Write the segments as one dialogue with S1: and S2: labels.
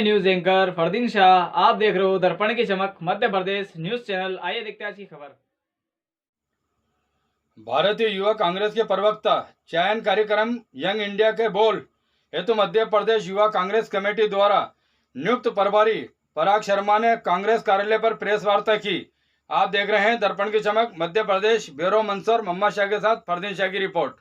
S1: मैं news anchor Fardeen Shah, आप देख रहे हो दर्पण की चमक मध्य प्रदेश न्यूज चैनल। आइए देखते हैं आज की खबर।
S2: भारतीय युवा कांग्रेस के प्रवक्ता चयन कार्यक्रम यंग इंडिया के बोल हेतु मध्य प्रदेश युवा कांग्रेस कमेटी द्वारा नियुक्त प्रभारी पराग शर्मा ने कांग्रेस कार्यालय पर प्रेस वार्ता की। आप देख रहे हैं दर्पण की चमक मध्य प्रदेश। ब्यूरो मंसूर मोहम्मद शाह के साथ फरदीन शाह की रिपोर्ट।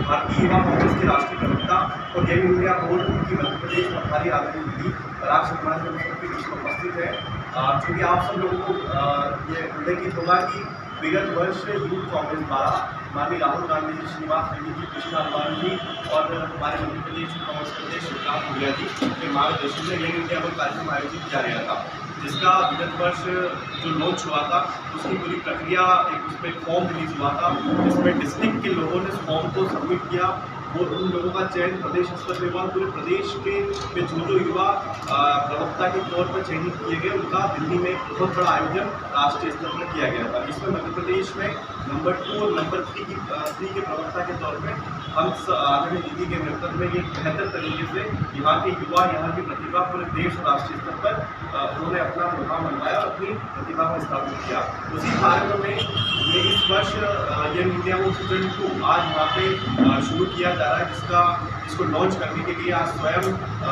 S3: भारतीय युवा कांग्रेस के राष्ट्रीय प्रवक्ता और यंग इंडिया बोर्ड की मध्य प्रदेश प्रभारी आदरणीय दीदी पराग शर्मा जो सबके बीच में उपस्थित है। चूँकि आप सब लोगों को ये उल्लेखित होगा कि विगत वर्ष यूथ कांग्रेस द्वारा माननीय राहुल गांधी जी, श्रीनिवास रेड्डी जी, कृष्णा हनुमान जी और हमारे मध्य प्रदेश कांग्रेस प्रदेश शिवराम भूरिया जी के मार्गदर्शन में यंग इंडिया बोर्ड कार्यक्रम आयोजित किया गया था, जिसका विगत वर्ष जो लॉन्च हुआ था उसकी पूरी प्रक्रिया एक उसमें फॉर्म रिलीज हुआ था, जिसमें डिस्ट्रिक्ट के लोगों ने फॉर्म को सबमिट किया और उन लोगों का चयन प्रदेश स्तर पर हुआ। पूरे प्रदेश के में जो युवा प्रवक्ता के तौर पर चयनित किए गए उनका दिल्ली में बहुत बड़ा आयोजन राष्ट्रीय स्तर पर किया गया था, जिसमें मध्य प्रदेश में नंबर 2 और नंबर 3 के प्रवक्ता के तौर पर हम आदरणीय दीदी के नेतृत्व में ये बेहतर तरीके से यहाँ के युवा, यहाँ की प्रतिभा पूरे देश और राष्ट्रीय स्तर पर उन्होंने अपना मुकाम बनवाया और अपनी प्रतिभा को स्थापित किया। उसी कार्यक्रम में ये इस वर्ष यंग इंडिया वो सीजन 2 आज यहाँ पे शुरू किया जा रहा है, जिसको लॉन्च करने के लिए आज स्वयं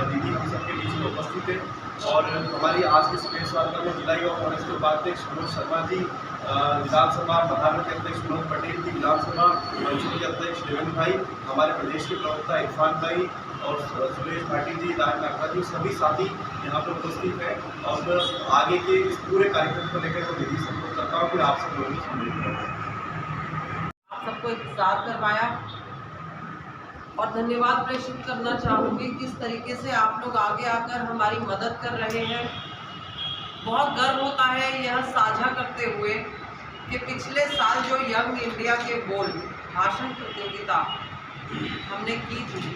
S3: दीदी हम सबके बीच में उपस्थित है। और हमारी आज के प्रेस वार्ता में जिला युवा कांग्रेस के उपाध्यक्ष मनोज शर्मा जी, विधानसभा प्रधान के अध्यक्ष मनोज पटेल जी, विधानसभा मंत्री के अध्यक्ष देवेंद्र भाई, हमारे प्रदेश के प्रवक्ता इरफान भाई और सुरेश भाटी जी, राज नागरा जी, सभी साथी यहाँ पर उपस्थित हैं। और आगे के इस पूरे कार्यक्रम को लेकर मैं विधि संबोधित करता हूँ कि आप सब लोगों ने सम्मिलित करना,
S4: आप सबको इंतजार करवाया और धन्यवाद प्रेषित करना चाहूँगी किस तरीके से आप लोग आगे आकर हमारी मदद कर रहे हैं। बहुत गर्व होता है यह साझा करते हुए कि पिछले साल जो यंग इंडिया के बोल भाषण प्रतियोगिता हमने की थी,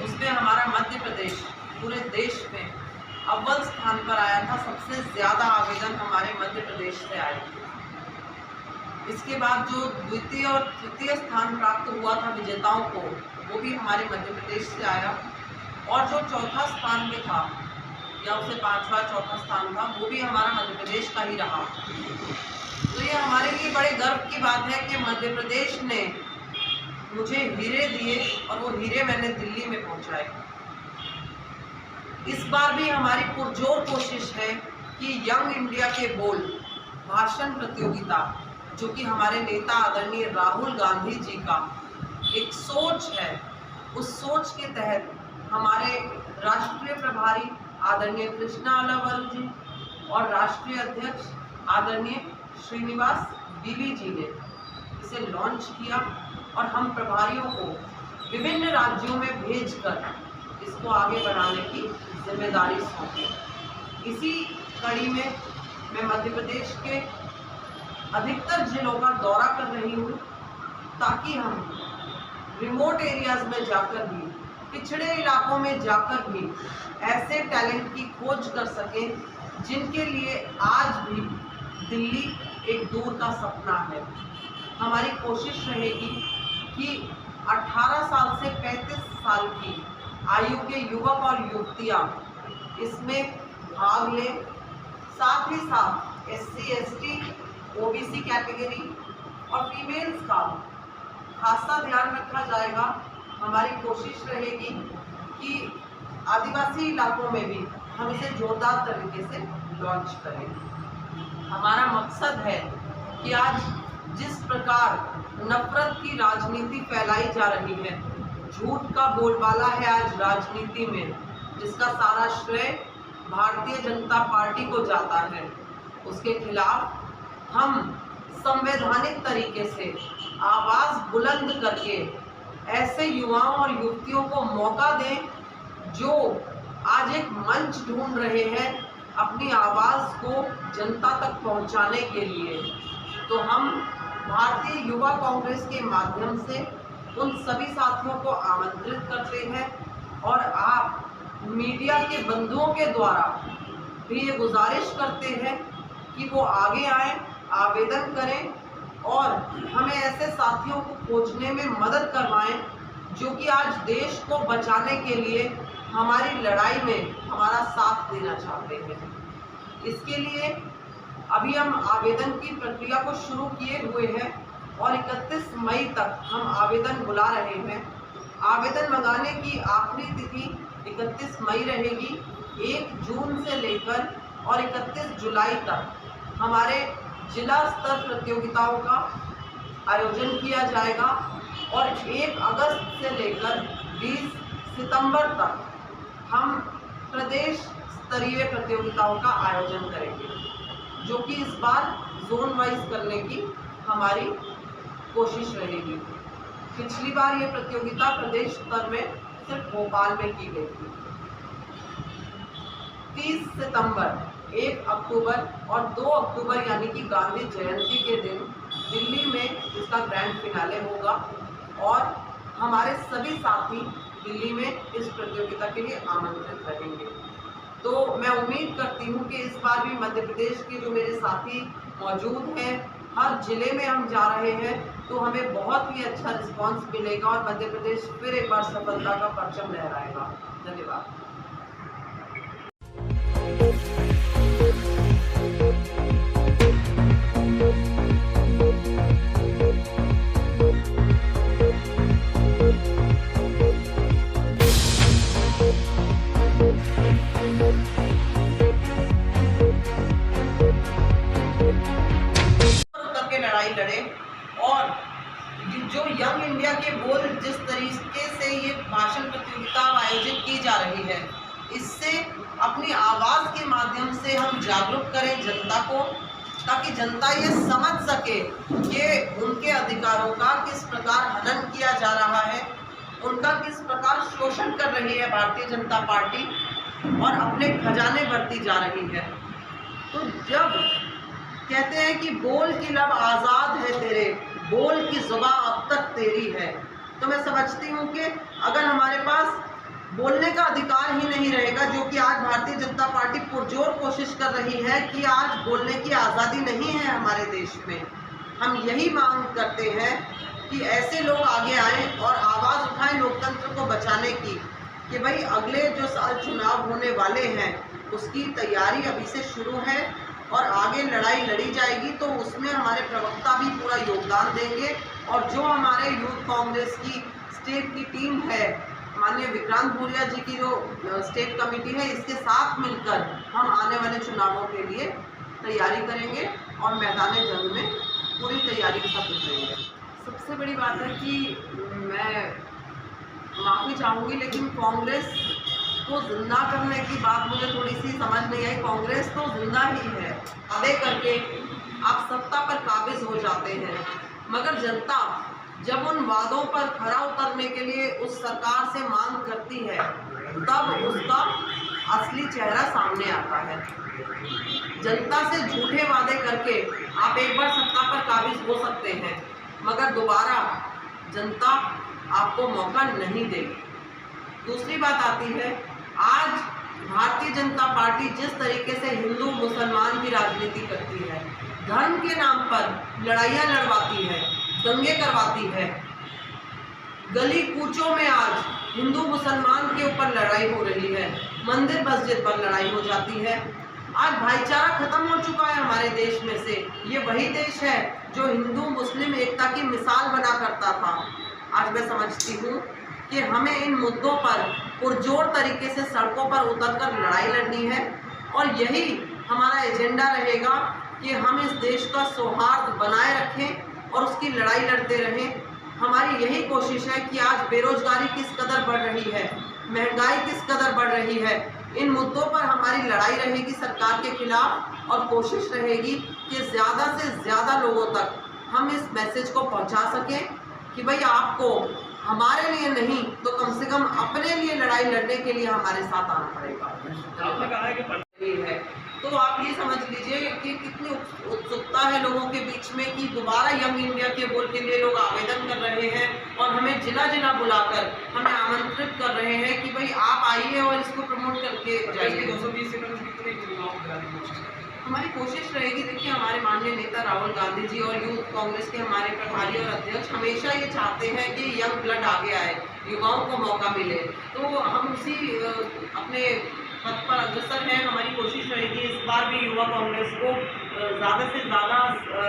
S4: उसमें हमारा मध्य प्रदेश पूरे देश में अव्वल स्थान पर आया था। सबसे ज़्यादा आवेदन हमारे मध्य प्रदेश से आए थे। इसके बाद जो द्वितीय और तृतीय स्थान प्राप्त हुआ था विजेताओं को, वो भी हमारे मध्य प्रदेश से आया। और जो चौथा स्थान में था या उसे 5वां चौथा स्थान था, वो भी हमारा मध्य प्रदेश का ही रहा। तो ये हमारे लिए बड़े गर्व की बात है कि मध्य प्रदेश ने मुझे हीरे दिए और वो हीरे मैंने दिल्ली में पहुंचाए। इस बार भी हमारी पुरजोर कोशिश है कि यंग इंडिया के बोल भाषण प्रतियोगिता, जो कि हमारे नेता आदरणीय राहुल गांधी जी का एक सोच है, उस सोच के तहत हमारे राष्ट्रीय प्रभारी आदरणीय कृष्णा अलावल जी और राष्ट्रीय अध्यक्ष आदरणीय श्रीनिवास बीवी जी ने इसे लॉन्च किया और हम प्रभारियों को विभिन्न राज्यों में भेजकर इसको आगे बढ़ाने की जिम्मेदारी सौंपी। इसी कड़ी में मैं मध्य प्रदेश के अधिकतर जिलों का दौरा कर रही हूँ, ताकि हम रिमोट एरियाज में जाकर भी, पिछड़े इलाकों में जाकर भी ऐसे टैलेंट की खोज कर सकें जिनके लिए आज भी दिल्ली एक दूर का सपना है। हमारी कोशिश रहेगी कि 18 साल से 35 साल की आयु के युवक और युवतियाँ इसमें भाग लें। साथ ही साथ SC, ST, OBC कैटेगरी और फीमेल्स का खासा ध्यान रखा जाएगा। हमारी कोशिश रहेगी कि आदिवासी इलाकों में भी हम इसे जोरदार तरीके से लॉन्च करें। हमारा मकसद है कि आज जिस प्रकार नफरत की राजनीति फैलाई जा रही है, झूठ का बोलबाला है आज राजनीति में, जिसका सारा श्रेय भारतीय जनता पार्टी को जाता है, उसके खिलाफ हम संवैधानिक तरीके से आवाज़ बुलंद करके ऐसे युवाओं और युवतियों को मौका दें जो आज एक मंच ढूंढ रहे हैं अपनी आवाज़ को जनता तक पहुंचाने के लिए। तो हम भारतीय युवा कांग्रेस के माध्यम से उन सभी साथियों को आमंत्रित करते हैं और आप मीडिया के बंधुओं के द्वारा भी ये गुजारिश करते हैं कि वो आगे आएं, आवेदन करें और हमें ऐसे साथियों को खोजने में मदद करवाएं जो कि आज देश को बचाने के लिए हमारी लड़ाई में हमारा साथ देना चाहते हैं। इसके लिए अभी हम आवेदन की प्रक्रिया को शुरू किए हुए हैं और 31 मई तक हम आवेदन बुला रहे हैं। आवेदन मंगाने की आखिरी तिथि 31 मई रहेगी। 1 जून से लेकर और 31 जुलाई तक हमारे जिला स्तर प्रतियोगिताओं का आयोजन किया जाएगा और 1 अगस्त से लेकर 20 सितंबर तक हम प्रदेश स्तरीय प्रतियोगिताओं का आयोजन करेंगे, जो कि इस बार जोन वाइज करने की हमारी कोशिश रहेगी। पिछली बार ये प्रतियोगिता प्रदेश स्तर में सिर्फ भोपाल में की गई थी। 30 सितंबर, 1 अक्टूबर और 2 अक्टूबर यानी कि गांधी जयंती के दिन दिल्ली में इसका ग्रैंड फिनाले होगा और हमारे सभी साथी दिल्ली में इस प्रतियोगिता के लिए आमंत्रित रहेंगे। तो मैं उम्मीद करती हूँ कि इस बार भी मध्य प्रदेश के जो मेरे साथी मौजूद हैं, हर जिले में हम जा रहे हैं, तो हमें बहुत ही अच्छा रिस्पांस मिलेगा और मध्य प्रदेश फिर एक बार सफलता का परचम लहराएगा। धन्यवाद। लड़े और जो यंग इंडिया के बोल जिस तरीके से ये भाषण प्रतियोगिता आयोजित की जा रही है, इससे अपनी आवाज़ के माध्यम से हम जागरूक करें जनता को, ताकि जनता ये समझ सके कि उनके अधिकारों का किस प्रकार हनन किया जा रहा है, उनका किस प्रकार शोषण कर रही है भारतीय जनता पार्टी और अपने खजाने भरती जा रही है। तो जब कहते हैं कि बोल की लब आज़ाद है तेरे, बोल की ज़ुबां अब तक तेरी है, तो मैं समझती हूँ कि अगर हमारे पास बोलने का अधिकार ही नहीं रहेगा, जो कि आज भारतीय जनता पार्टी पुरजोर कोशिश कर रही है कि आज बोलने की आज़ादी नहीं है हमारे देश में। हम यही मांग करते हैं कि ऐसे लोग आगे आएँ और आवाज़ उठाएं लोकतंत्र को बचाने की, कि भाई अगले जो साल चुनाव होने वाले हैं उसकी तैयारी अभी से शुरू है और आगे लड़ाई लड़ी जाएगी, तो उसमें हमारे प्रवक्ता भी पूरा योगदान देंगे। और जो हमारे यूथ कांग्रेस की स्टेट की टीम है, माननीय विक्रांत भूरिया जी की जो स्टेट कमेटी है, इसके साथ मिलकर हम आने वाले चुनावों के लिए तैयारी करेंगे और मैदान जंग में पूरी तैयारी के साथ उतरेंगे। सबसे बड़ी बात है कि मैं माफ़ी चाहूँगी, लेकिन कांग्रेस को जिंदा करने की बात मुझे थोड़ी सी समझ नहीं आई। कांग्रेस तो जिंदा ही है, वादे करके आप सत्ता पर काबिज हो जाते हैं, मगर जनता जब उन वादों पर खरा उतरने के लिए उस सरकार से मांग करती है, तब उसका असली चेहरा सामने आता है। जनता से झूठे वादे करके आप एक बार सत्ता पर काबिज हो सकते हैं, मगर दोबारा जनता आपको मौका नहीं देगी। दूसरी बात आती है, आज भारतीय जनता पार्टी जिस तरीके से हिंदू मुसलमान की राजनीति करती है, धर्म के नाम पर लड़ाइयाँ लड़वाती है, दंगे करवाती है, गली कूचों में आज हिंदू मुसलमान के ऊपर लड़ाई हो रही है, मंदिर मस्जिद पर लड़ाई हो जाती है। आज भाईचारा खत्म हो चुका है हमारे देश में से। ये वही देश है जो हिंदू मुस्लिम एकता की मिसाल बना करता था। आज मैं समझती हूँ कि हमें इन मुद्दों पर पुरजोर तरीके से सड़कों पर उतरकर लड़ाई लड़नी है, और यही हमारा एजेंडा रहेगा कि हम इस देश का सौहार्द बनाए रखें और उसकी लड़ाई लड़ते रहें। हमारी यही कोशिश है कि आज बेरोजगारी किस कदर बढ़ रही है, महंगाई किस कदर बढ़ रही है, इन मुद्दों पर हमारी लड़ाई रहेगी सरकार के खिलाफ, और कोशिश रहेगी कि ज़्यादा से ज़्यादा लोगों तक हम इस मैसेज को पहुंचा सकें कि भाई आपको हमारे लिए नहीं तो कम से कम अपने लिए लड़ाई लड़ने के लिए हमारे साथ आना पड़ेगा। आपने कहा है कि है, तो आप ये समझ लीजिए कि कितनी उत्सुकता है लोगों के बीच में कि दोबारा यंग इंडिया के बोल के लिए लोग आवेदन कर रहे हैं और हमें जिला जिला बुलाकर हमें आमंत्रित कर रहे हैं कि भाई आप आइए और इसको प्रमोट करके जाइए। 220 सीटों में कितने चुनाव कराने की कोशिश करें? हमारी कोशिश रहेगी, देखिए हमारे माननीय नेता राहुल गांधी जी और यूथ कांग्रेस के हमारे प्रभारी और अध्यक्ष हमेशा ये चाहते हैं कि यंग ब्लड आगे आए, युवाओं को मौका मिले, तो हम उसी अपने पथ पर अग्रसर हैं। हमारी कोशिश रहेगी इस बार भी युवा कांग्रेस को ज़्यादा से ज़्यादा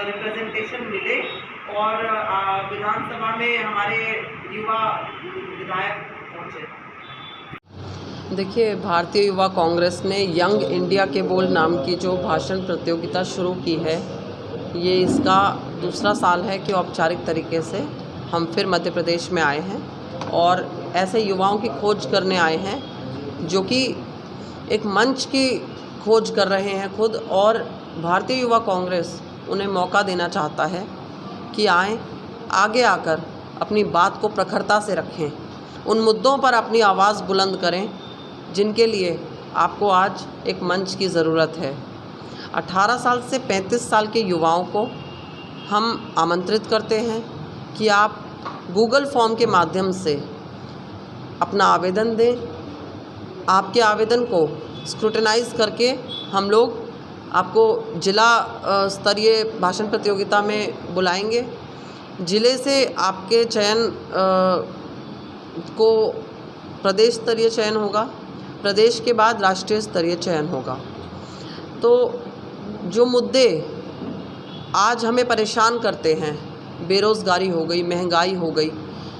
S4: रिप्रेजेंटेशन मिले और विधानसभा में हमारे युवा विधायक पहुँचे।
S5: देखिए, भारतीय युवा कांग्रेस ने यंग इंडिया के बोल नाम की जो भाषण प्रतियोगिता शुरू की है, ये इसका दूसरा साल है कि औपचारिक तरीके से हम फिर मध्य प्रदेश में आए हैं और ऐसे युवाओं की खोज करने आए हैं जो कि एक मंच की खोज कर रहे हैं खुद, और भारतीय युवा कांग्रेस उन्हें मौका देना चाहता है कि आएँ, आगे आकर अपनी बात को प्रखरता से रखें, उन मुद्दों पर अपनी आवाज़ बुलंद करें जिनके लिए आपको आज एक मंच की ज़रूरत है। 18 साल से 35 साल के युवाओं को हम आमंत्रित करते हैं कि आप गूगल फॉर्म के माध्यम से अपना आवेदन दें। आपके आवेदन को स्क्रूटनाइज करके हम लोग आपको जिला स्तरीय भाषण प्रतियोगिता में बुलाएंगे। ज़िले से आपके चयन को प्रदेश स्तरीय चयन होगा, प्रदेश के बाद राष्ट्रीय स्तरीय चयन होगा। तो जो मुद्दे आज हमें परेशान करते हैं, बेरोज़गारी हो गई, महंगाई हो गई,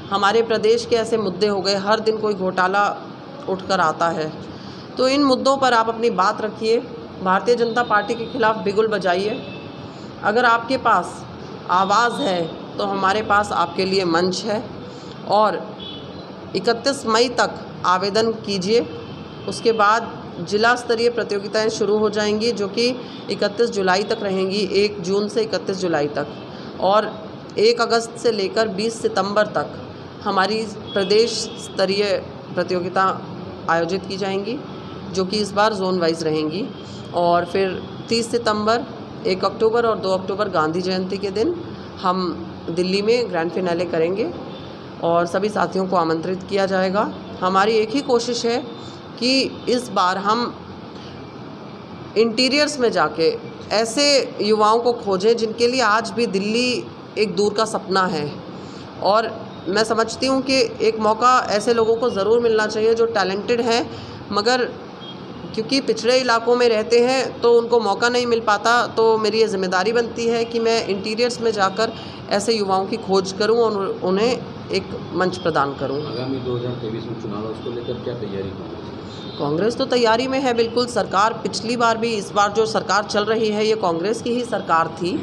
S5: हमारे प्रदेश के ऐसे मुद्दे हो गए, हर दिन कोई घोटाला उठकर आता है, तो इन मुद्दों पर आप अपनी बात रखिए, भारतीय जनता पार्टी के खिलाफ बिगुल बजाइए। अगर आपके पास आवाज़ है तो हमारे पास आपके लिए मंच है, और 31 मई तक आवेदन कीजिए। उसके बाद जिला स्तरीय प्रतियोगिताएं शुरू हो जाएंगी जो कि 31 जुलाई तक रहेंगी, 1 जून से 31 जुलाई तक, और 1 अगस्त से लेकर 20 सितंबर तक हमारी प्रदेश स्तरीय प्रतियोगिता आयोजित की जाएंगी जो कि इस बार जोन वाइज रहेंगी। और फिर 30 सितंबर, 1 अक्टूबर और 2 अक्टूबर गांधी जयंती के दिन हम दिल्ली में ग्रैंड फिनाले करेंगे और सभी साथियों को आमंत्रित किया जाएगा। हमारी एक ही कोशिश है कि इस बार हम इंटीरियर्स में जाके ऐसे युवाओं को खोजें जिनके लिए आज भी दिल्ली एक दूर का सपना है, और मैं समझती हूँ कि एक मौका ऐसे लोगों को ज़रूर मिलना चाहिए जो टैलेंटेड हैं, मगर क्योंकि पिछड़े इलाकों में रहते हैं तो उनको मौका नहीं मिल पाता। तो मेरी ये जिम्मेदारी बनती है कि मैं इंटीरियर्स में जाकर ऐसे युवाओं की खोज करूं और उन्हें एक मंच प्रदान करूं।
S6: आगामी 2023 में चुनाव है, उसको लेकर क्या तैयारी होगी?
S5: कांग्रेस तो तैयारी में है बिल्कुल। सरकार पिछली बार भी, इस बार जो सरकार चल रही है ये कांग्रेस की ही सरकार थी,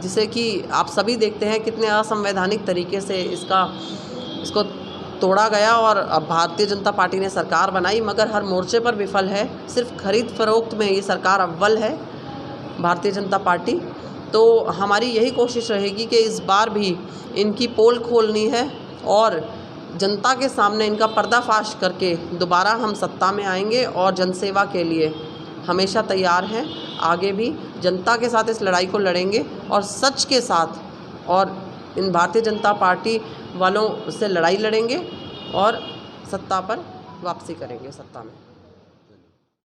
S5: जिसे कि आप सभी देखते हैं कितने असंवैधानिक तरीके से इसको तोड़ा गया, और अब भारतीय जनता पार्टी ने सरकार बनाई मगर हर मोर्चे पर विफल है। सिर्फ खरीद फरोख्त में ये सरकार अव्वल है भारतीय जनता पार्टी। तो हमारी यही कोशिश रहेगी कि इस बार भी इनकी पोल खोलनी है और जनता के सामने इनका पर्दाफाश करके दोबारा हम सत्ता में आएंगे और जनसेवा के लिए हमेशा तैयार हैं। आगे भी जनता के साथ इस लड़ाई को लड़ेंगे और सच के साथ और इन भारतीय जनता पार्टी वालों से लड़ाई लड़ेंगे और सत्ता पर वापसी करेंगे, सत्ता में।